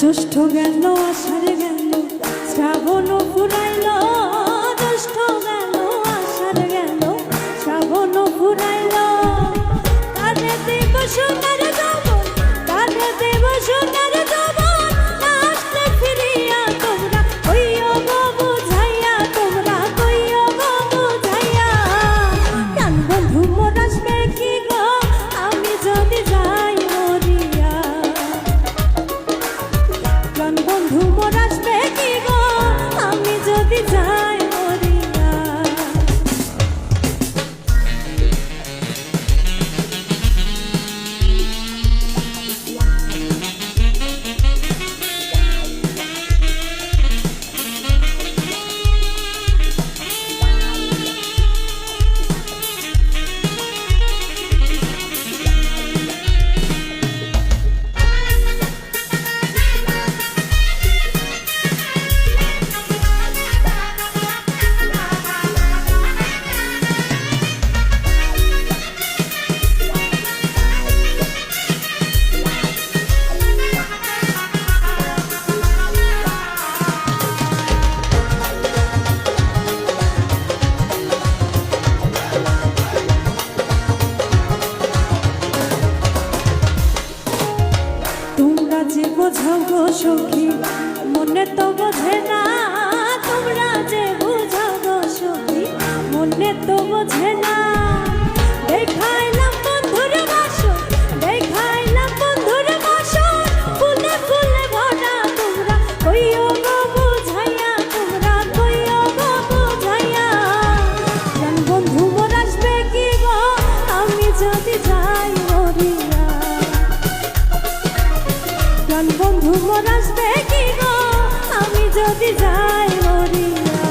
জ্যৈষ্ঠ গেল আষাঢ় গেল শ্রাবণ ফুরাইল, জ্যৈষ্ঠ গেল আষাঢ় গেল শ্রাবণ ফুরাইল। কানে দেব সোনার যৌবন, কানে দেব সোনার যৌবন, না আসলে ফিরিয়া তোমরা কইও গো বুঝাইয়া, তোমরা কইও গো বুঝাইয়া। প্রাণ বন্ধু মোর আসবে কি গো আমি যদি যাই মরিয়া, প্রাণ বন্ধু মোর আসবে কি গো আমি যদি যাই মরিয়া। তোমরা যে বোঝাও গো সখী মনে তো বোঝে না, তোমরা যে বোঝাও গো সখী মনে তো বোঝে না। দেখাইলাম বন্ধুর বাসর, দেখাইলাম বন্ধুর বাসর, ফুলে ফুলে ভরা, তোমরা কইও গো বুঝাইয়া, তোমরা কইও গো বুঝাইয়া। প্রাণ বন্ধু মোর আসবে কি গো আমি যদি যাই মরিয়া, প্রাণ বন্ধু মোর আসবে কি গো আমি যদি যাই মরিয়া।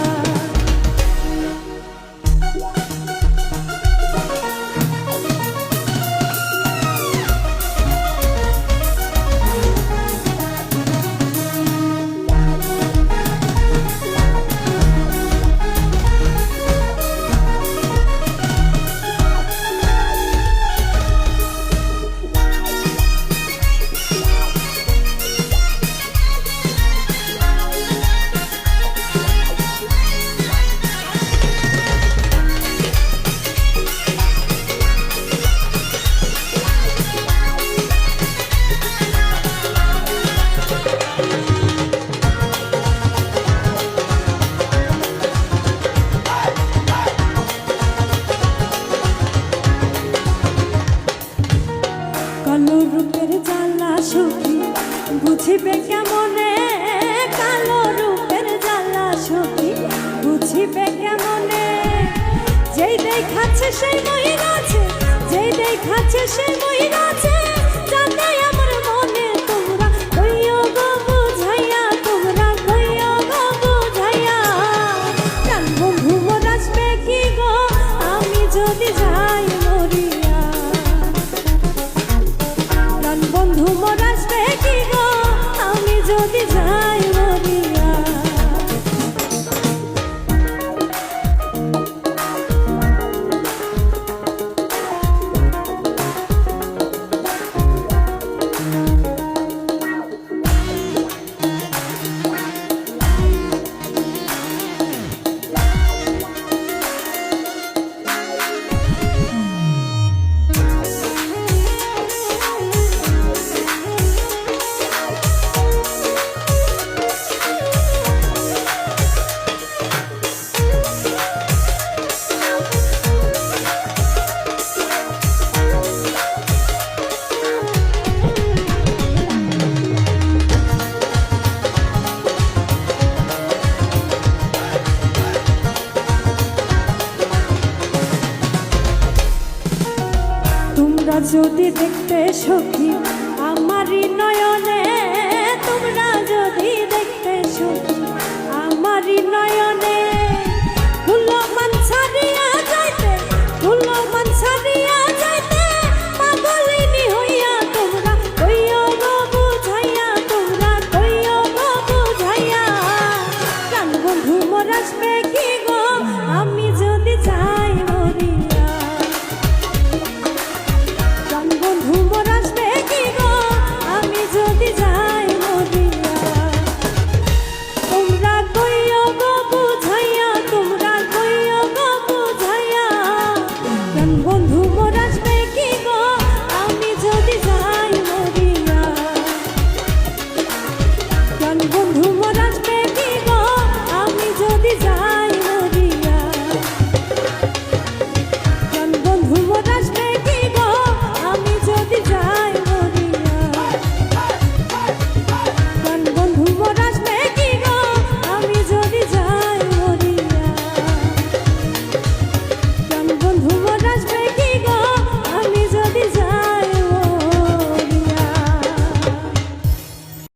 কালো রূপের জ্বালা সখী বুঝিবে কেমনে, কালো রূপের জ্বালা সখী বুঝিবে কেমনে। যেই দেখাচ্ছে সেই মহিলাছে, যেই দেখাচ্ছে সেই মহিলাছে, জানে আমার মনে, তোমরা কইও গো বুঝাইয়া, তোমরা কইও গো বুঝাইয়া। প্রাণ বন্ধু মোর আসবে কি গো আমি যদি যাই মরিয়া, প্রাণ বন্ধু মোর আসবে কি গো আমি যদি যাই মরিয়া। তোমরা যদি দেখতে সখী